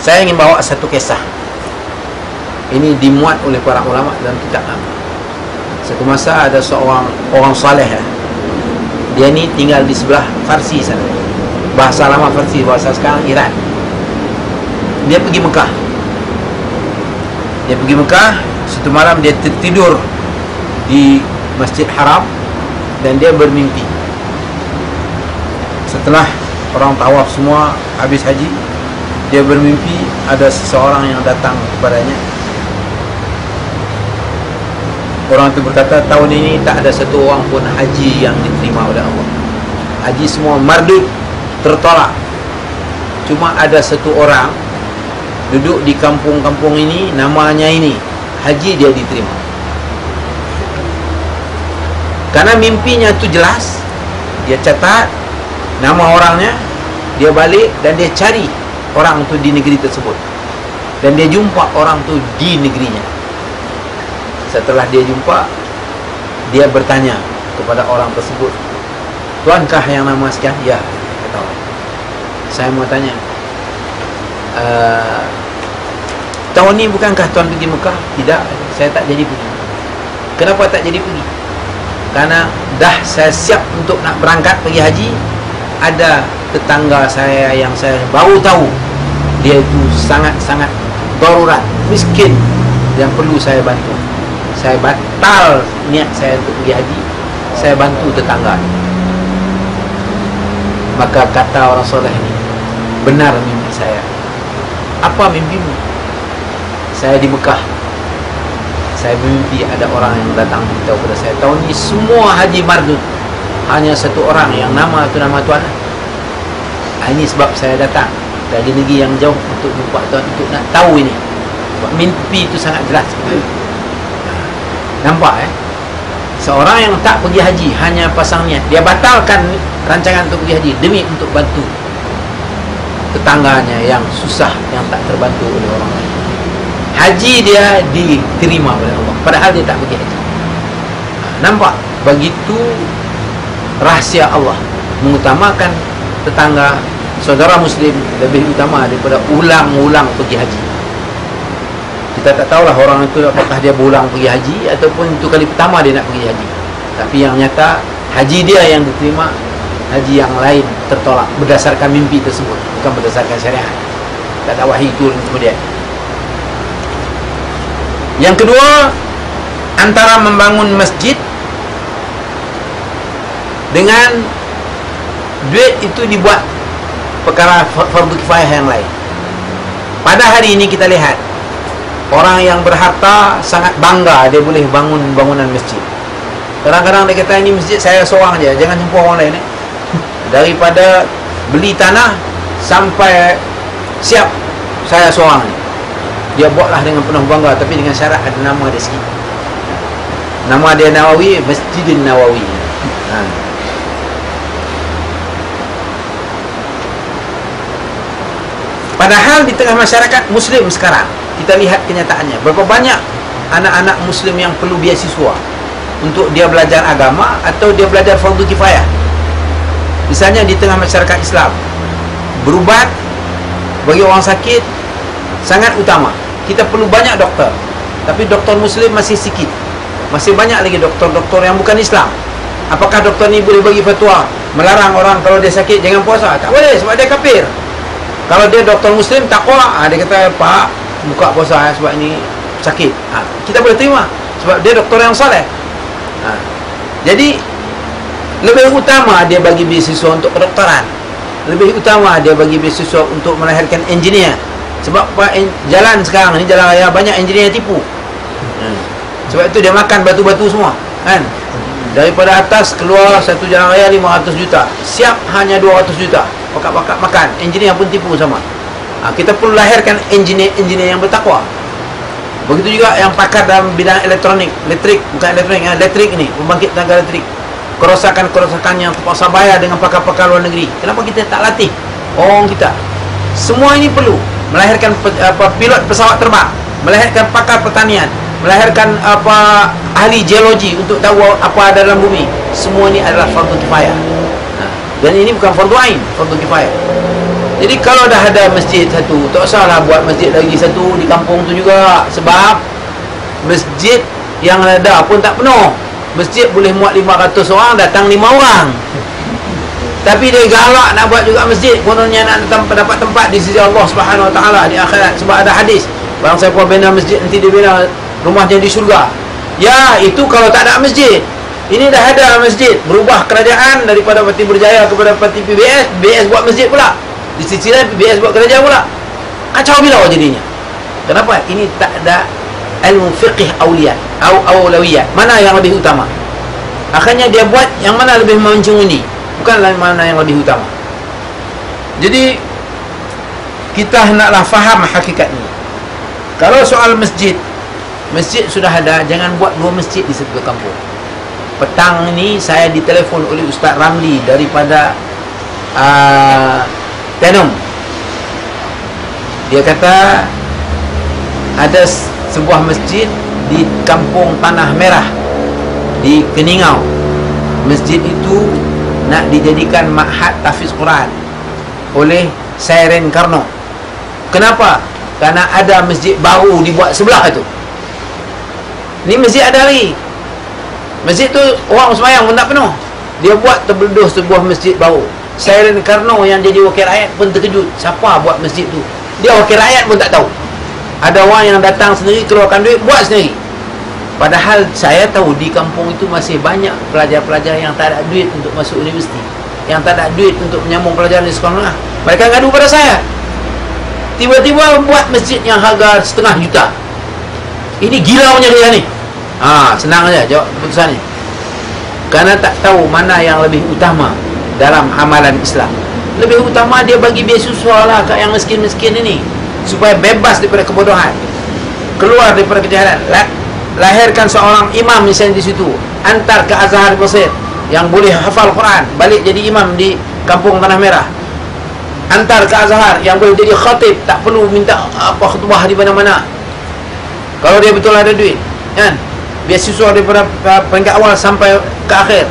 Saya ingin bawa satu kisah. Ini dimuat oleh para ulama dalam kitab nama. Satu masa ada seorang orang saleh, dia ni tinggal di sebelah Farsi sana. Bahasa lama Farsi, bahasa sekarang Iran. Dia pergi Mekah. Satu malam dia tertidur di Masjid Haram dan dia bermimpi. Setelah orang tawaf semua habis haji, dia bermimpi ada seseorang yang datang kepadanya. Orang itu berkata, tahun ini tak ada satu orang pun haji yang diterima oleh Allah. Haji semua mardud, tertolak. Cuma ada satu orang duduk di kampung-kampung ini, namanya ini, haji dia diterima. Karena mimpinya itu jelas, dia catat nama orangnya, dia balik dan dia cari orang itu di negeri tersebut, dan dia jumpa orang itu di negerinya. Setelah dia jumpa, dia bertanya kepada orang tersebut, tuankah yang nama sekian? Ya, kata orang. Saya mau tanya, tahun ni bukankah tuan pergi Mekah? Tidak, saya tak jadi pergi. Kenapa tak jadi pergi? Karena dah saya siap untuk nak berangkat pergi haji. Ada tetangga saya yang saya baru tahu dia itu sangat-sangat darurat, miskin, yang perlu saya bantu. Saya batal niat saya untuk pergi haji, saya bantu tetangga. Maka kata orang soleh ini, benar mimpi saya. Apa mimpimu? Saya di Mekah, saya mimpi ada orang yang datang beritahu kepada saya, tahun ini semua haji mardud, hanya satu orang yang nama itu nama tuan. Ini sebab saya datang dari negeri yang jauh untuk jumpa tuan, untuk nak tahu ini. Sebab mimpi itu sangat jelas. Nampak seorang yang tak pergi haji hanya pasang niat, dia batalkan rancangan untuk pergi haji demi untuk bantu tetangganya yang susah, yang tak terbantu oleh orang lain. Haji dia diterima oleh Allah, padahal dia tak pergi haji. Nampak? Begitu rahsia Allah mengutamakan tetangga, saudara muslim lebih utama daripada ulang-ulang pergi haji. Kita tak tahulah orang itu apakah dia berulang pergi haji ataupun itu kali pertama dia nak pergi haji. Tapi yang nyata, haji dia yang diterima, haji yang lain tertolak berdasarkan mimpi tersebut, bukan berdasarkan syariat. Tak ada wahyu turun kemudian. Yang kedua, antara membangun masjid dengan duit itu dibuat perkara fardu kifayah yang lain. Pada hari ini kita lihat orang yang berharta sangat bangga dia boleh bangun bangunan masjid. Kadang-kadang dia kata, ini masjid saya seorang je, jangan jumpa orang lain. Daripada beli tanah sampai siap, saya seorang ni. Dia buatlah dengan penuh bangga, tapi dengan syarat ada nama dia sikit. Nama dia Nawawi, Masjidin Nawawi. Padahal di tengah masyarakat muslim sekarang, kita lihat kenyataannya, berapa banyak anak-anak muslim yang perlu beasiswa untuk dia belajar agama atau dia belajar fardu kifayah. Misalnya di tengah masyarakat Islam, berubat bagi orang sakit sangat utama. Kita perlu banyak doktor, tapi doktor muslim masih sikit. Masih banyak lagi doktor-doktor yang bukan Islam. Apakah doktor ni boleh bagi fatwa melarang orang kalau dia sakit jangan puasa? Tak boleh, sebab dia kafir. Kalau dia doktor muslim takwa, dia kata, Pak, buka puasa sebab ini sakit. Kita boleh terima sebab dia doktor yang soleh. Jadi lebih utama dia bagi beasiswa untuk kedoktoran, lebih utama dia bagi beasiswa untuk melahirkan engineer. Sebab jalan sekarang ni, jalan raya, banyak engineer tipu. Sebab itu dia makan batu-batu semua, kan? Daripada atas keluar satu jalan raya 500 juta, siap hanya 200 juta, pakat-pakat makan. Engineer pun tipu sama. Kita perlu lahirkan engineer yang bertakwa. Begitu juga yang pakar dalam bidang elektrik, elektrik ni, pembangkit tenaga elektrik. Kerosakan-kerosakan yang terpaksa bayar dengan pakar-pakar luar negeri. Kenapa kita tak latih orang kita? Semua ini perlu. Melahirkan pilot pesawat terbang, melahirkan pakar pertanian, melahirkan ahli geologi untuk tahu apa ada dalam bumi. Semua ini adalah fardu kifayah. Dan ini bukan fardu ain, fardu kifayah. Jadi kalau dah ada masjid satu, tak usahlah buat masjid lagi satu di kampung tu juga. Sebab masjid yang ada pun tak penuh. Masjid boleh muat 500 orang, datang 5 orang. Tapi dia galak nak buat juga masjid, kononnya nak dapat tempat di sisi Allah Subhanahu Wa Taala di akhirat. Sebab ada hadis, barang siapa bina masjid nanti dia bina rumahnya di syurga. Ya, itu kalau tak ada masjid. Ini dah ada masjid, berubah kerajaan daripada Parti Berjaya kepada Parti PBS. PBS buat masjid pula, di sisi lain PBS buat kerajaan pula. Kacau bilau jadinya. Kenapa? Ini tak ada ilmu fiqh awlawiyat. Mana yang lebih utama? Akhirnya dia buat yang mana lebih mencuri, bukanlah mana yang lebih utama. Jadi kita hendaklah faham hakikat ini. Kalau soal masjid, masjid sudah ada, jangan buat 2 masjid di satu kampung. Petang ini saya ditelefon oleh Ustaz Ramli daripada Tenom. Dia kata ada sebuah masjid di kampung Tanah Merah di Keningau. Masjid itu nak dijadikan ma'had tahfiz Quran oleh Sairen Karno. Kenapa? Karena ada masjid baru dibuat sebelah itu. Ni masjid ada lagi. Masjid tu orang sembahyang pun tak penuh. Dia buat terbeluh sebuah masjid baru. Sairen Karno yang jadi wakil rakyat pun terkejut. Siapa buat masjid tu? Dia wakil rakyat pun tak tahu. Ada orang yang datang sendiri, keluarkan duit, buat sendiri. Padahal saya tahu di kampung itu masih banyak pelajar-pelajar yang tak ada duit untuk masuk universiti, yang tak ada duit untuk menyambung pelajaran di sekolah menengah. Mereka ngadu pada saya. Tiba-tiba buat masjid yang harga 500,000 juta. Ini gilaunya dia ni. Senang aja jawab keputusan ni. Kerana tak tahu mana yang lebih utama dalam amalan Islam. Lebih utama dia bagi beasiswa lah kat yang miskin-miskin ini, supaya bebas daripada kebodohan, keluar daripada kejahalan. Lahirkan seorang imam misalnya di situ, antar ke Azhar Mesir yang boleh hafal Quran, balik jadi imam di kampung Tanah Merah. Antar ke Azhar yang boleh jadi khatib, tak perlu minta khutbah di mana-mana. Kalau dia betul ada duit, kan? Beasiswa daripada peringkat awal sampai ke akhir.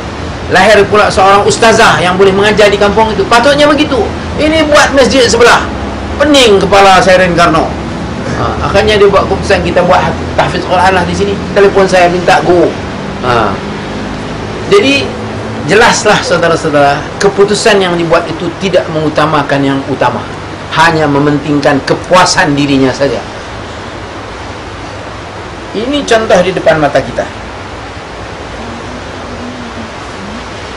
Lahir pula seorang ustazah yang boleh mengajar di kampung itu. Patutnya begitu. Ini buat masjid sebelah, pening kepala Sairen Karno. Akhirnya dia buat keputusan, kita buat tahfiz Quran lah di sini. Telefon saya minta go. Jadi jelaslah saudara-saudara, keputusan yang dibuat itu tidak mengutamakan yang utama, hanya mementingkan kepuasan dirinya saja. Ini contoh di depan mata kita.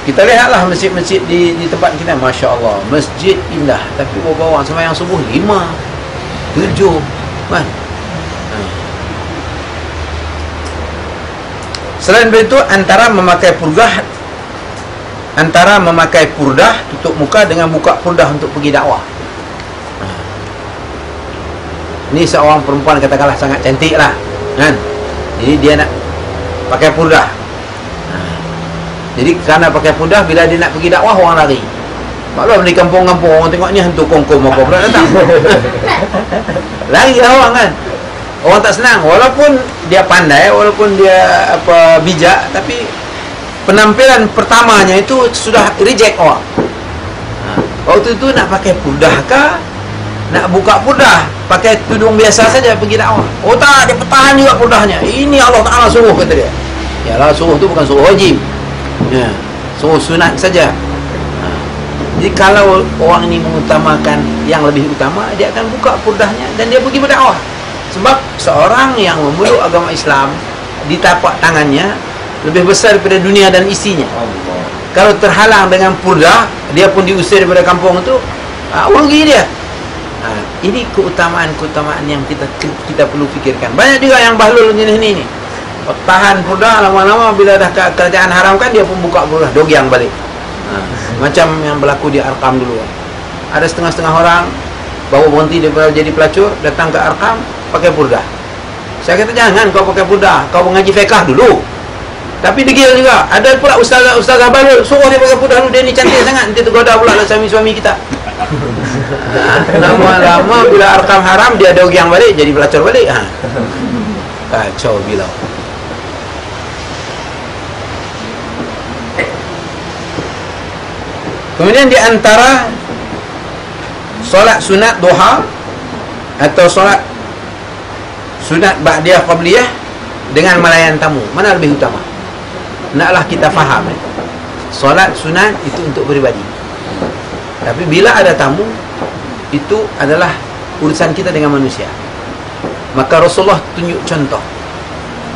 Kita lihatlah masjid-masjid di tempat kita, Masya Allah, masjid indah. Tapi bawa orang sembahyang subuh 5, 7 kan? Selain itu, antara memakai purdah tutup muka dengan buka purdah untuk pergi dakwah. Ini seorang perempuan katakanlah sangat cantik lah, kan? Jadi dia nak pakai purdah. Jadi kerana pakai purdah, bila dia nak pergi dakwah, orang lari. Maklum di kampung-kampung orang tengok ni hantu kongkom apa pula datang. Lari lah orang, kan? Orang tak senang. Walaupun dia pandai, walaupun dia bijak, tapi penampilan pertamanya itu sudah reject orang. Waktu itu nak pakai purdah kah? Nak buka purdah, pakai tudung biasa saja pergi dakwah. Oh tak, dia pertahan juga purdahnya. Ini Allah Ta'ala suruh, kata dia. Yalah, suruh tu bukan suruh wajib, suruh sunat saja. Jadi kalau orang ini mengutamakan yang lebih utama, dia akan buka purdahnya dan dia pergi berdakwah. Sebab seorang yang memeluk agama Islam, di tapak tangannya lebih besar daripada dunia dan isinya. Kalau terhalang dengan purdah, dia pun diusir daripada kampung itu, rugi dia. Ini keutamaan-keutamaan yang kita perlu fikirkan. Banyak juga yang bahlul jenis ini. Tahan purdah, lama-lama bila dah kerajaan haramkan, dia pun buka purdah, dogyang balik. Macam yang berlaku di Arkam dulu. Ada setengah-setengah orang baru berhenti daripada jadi pelacur, datang ke Arkam pakai purdah. Saya kata, jangan kau pakai purdah, kau mengaji fiqh dulu. Tapi degil juga. Ada pula ustazah baru suruh dia pakai purdah dulu, dia ni cantik sangat, nanti tergoda pula lah suami-suami kita. Lama-lama bila Arkam haram, dia dogyang balik, jadi pelacur balik. Kacau bilau. Kemudian di antara solat sunat duha atau solat sunat ba'diyah qabliyah dengan melayan tamu, mana lebih utama? Naklah kita faham, solat sunat itu untuk peribadi, tapi bila ada tamu itu adalah urusan kita dengan manusia. Maka Rasulullah tunjuk contoh,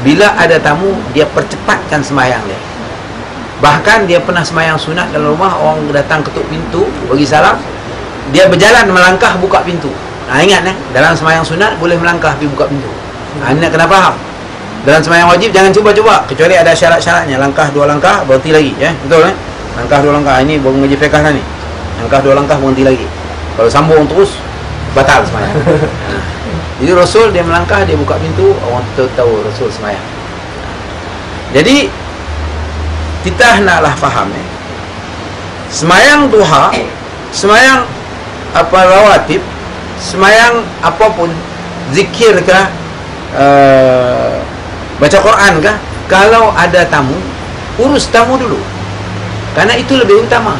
bila ada tamu dia percepatkan sembahyang dia. Bahkan dia pernah sembahyang sunat dalam rumah, orang datang ketuk pintu bagi salam, dia berjalan melangkah buka pintu. Ingat dalam sembahyang sunat boleh melangkah pergi buka pintu. Ini nak kena faham. Dalam sembahyang wajib jangan cuba-cuba, kecuali ada syarat-syaratnya. Langkah 2 langkah berhenti lagi, betul langkah 2 langkah. Ini baru mengaji fiqh ni. Langkah 2 langkah berhenti lagi. Kalau sambung terus batal sembahyang. Jadi Rasul dia melangkah, dia buka pintu, orang tahu Rasul sembahyang. Jadi kita naklah faham sembahyang duha, sembahyang rawatib, sembahyang apapun, zikir kah, baca Quran kah, kalau ada tamu, urus tamu dulu, karena itu lebih utama.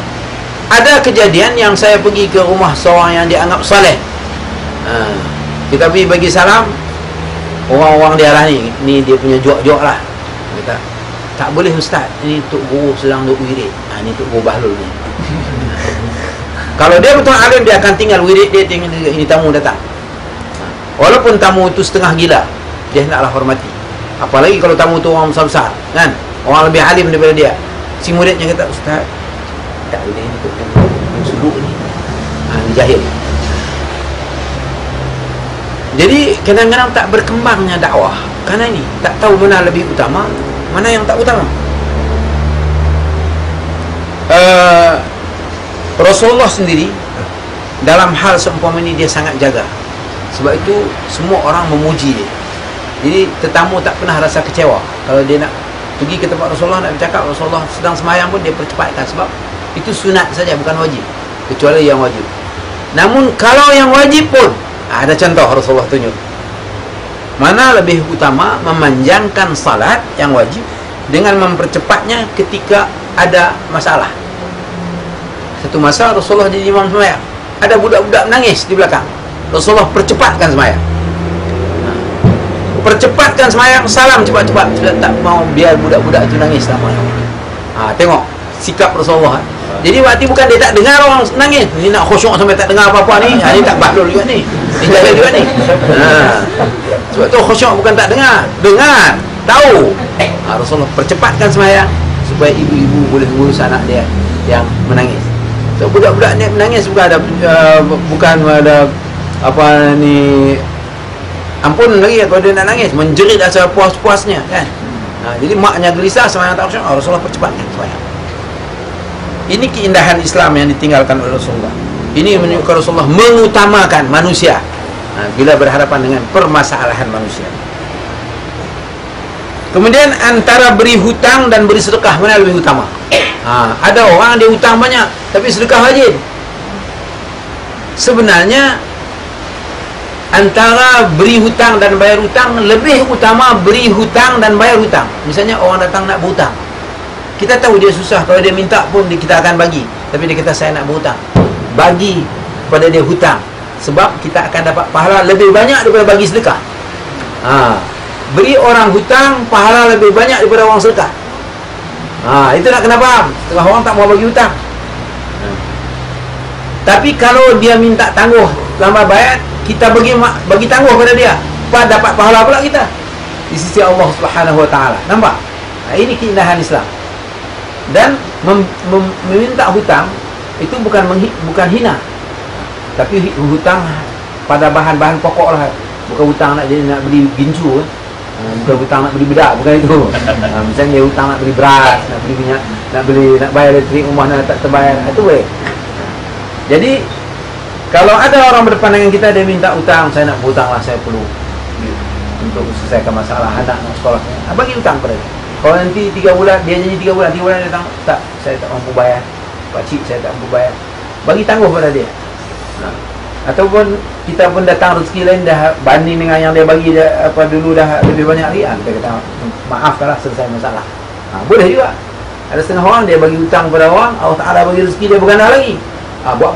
Ada kejadian yang saya pergi ke rumah seorang yang dianggap saleh, kita pergi bagi salam, orang-orang dia lah ni dia punya jok-jok lah, kata tak boleh ustaz, ini Tok Guru sedang duk wirid, ni Tok Guru Bahlul ni. Kalau dia betul alim, dia akan tinggal wirid dia, tinggal ini tamu datang. Walaupun tamu itu setengah gila, dia naklah hormati. Apalagi kalau tamu tu orang besar-besar, kan, orang lebih alim daripada dia. Si muridnya kata, ustaz tak boleh ni Tok Guru suluk ni, ni jahil. Jadi kadang-kadang tak berkembangnya dakwah kerana ini tak tahu mana lebih utama, mana yang tak utama. Rasulullah sendiri dalam hal seumpama ini dia sangat jaga. Sebab itu semua orang memuji dia. Jadi tetamu tak pernah rasa kecewa kalau dia nak pergi ke tempat Rasulullah, nak bercakap, Rasulullah sedang sembahyang pun dia percepatkan, sebab itu sunat saja, bukan wajib, kecuali yang wajib. Namun kalau yang wajib pun ada contoh Rasulullah tunjuk mana lebih utama, memanjangkan salat yang wajib dengan mempercepatnya ketika ada masalah. Satu masa Rasulullah jadi imam sembahyang, ada budak-budak menangis di belakang, Rasulullah percepatkan sembahyang, percepatkan sembahyang, salam cepat-cepat, tak mau biar budak-budak itu nangis lama-lama. Tengok sikap Rasulullah. Jadi berarti bukan dia tak dengar orang nangis, ni nak khusyuk sampai tak dengar apa-apa ni, ni tak bahlul juga ni, ni jahil juga ni. Sebab tu khusyuk bukan tak dengar, dengar, tahu. Rasulullah percepatkan sembahyang supaya ibu-ibu boleh ngurus anak dia yang menangis. So budak-budak ni menangis bukan ada apa ni, ampun lagi kalau dia nak nangis, menjerit asal puas-puasnya, kan. Jadi maknya gelisah sembahyang tak khusyuk, Rasulullah percepatkan sembahyang. Ini keindahan Islam yang ditinggalkan oleh Rasulullah. Ini menunjukkan Rasulullah mengutamakan manusia bila berhadapan dengan permasalahan manusia. Kemudian antara beri hutang dan beri sedekah, mana lebih utama? Ada orang dia hutang banyak tapi sedekah rajin. Sebenarnya antara beri hutang dan bayar hutang, lebih utama beri hutang dan bayar hutang. Misalnya orang datang nak berhutang, kita tahu dia susah, kalau dia minta pun kita akan bagi, tapi dia kata saya nak berhutang, bagi pada dia hutang, sebab kita akan dapat pahala lebih banyak daripada bagi sedekah. Beri orang hutang pahala lebih banyak daripada orang sedekah. Itu nak kena faham. Setengah orang tak mau bagi hutang, tapi kalau dia minta tangguh lambat bayar, kita bagi tangguh pada dia, dapat pahala pula kita di sisi Allah Subhanahu Wa Taala. Nampak? Ini keindahan Islam. Dan meminta hutang itu bukan hina, tapi hutang pada bahan-bahan pokok lah. Bukan hutang nak beli gincu, bukan hutang nak beli bedak, bukan itu. Misalnya dia hutang nak beli beras, nak beli minyak, nak bayar elektrik rumah tak terbayar, itu boleh. Jadi kalau ada orang berdepan dengan kita, dia minta hutang, saya nak berhutang lah, saya perlu untuk selesaikan masalah anak nak sekolah, bagi hutang pada dia. Kalau nanti 3 bulan, dia janji 3 bulan dia datang, tak, saya tak mampu bayar, pakcik saya tak mampu bayar, bagi tangguh pada dia. Ataupun kita pun datang rezeki lain dah banding dengan yang dia bagi dulu dah lebih banyak lagi, kita kata maafkanlah, selesai masalah. Boleh juga. Ada setengah orang dia bagi hutang pada orang, Allah Ta'ala bagi rezeki dia berganda lagi. Buat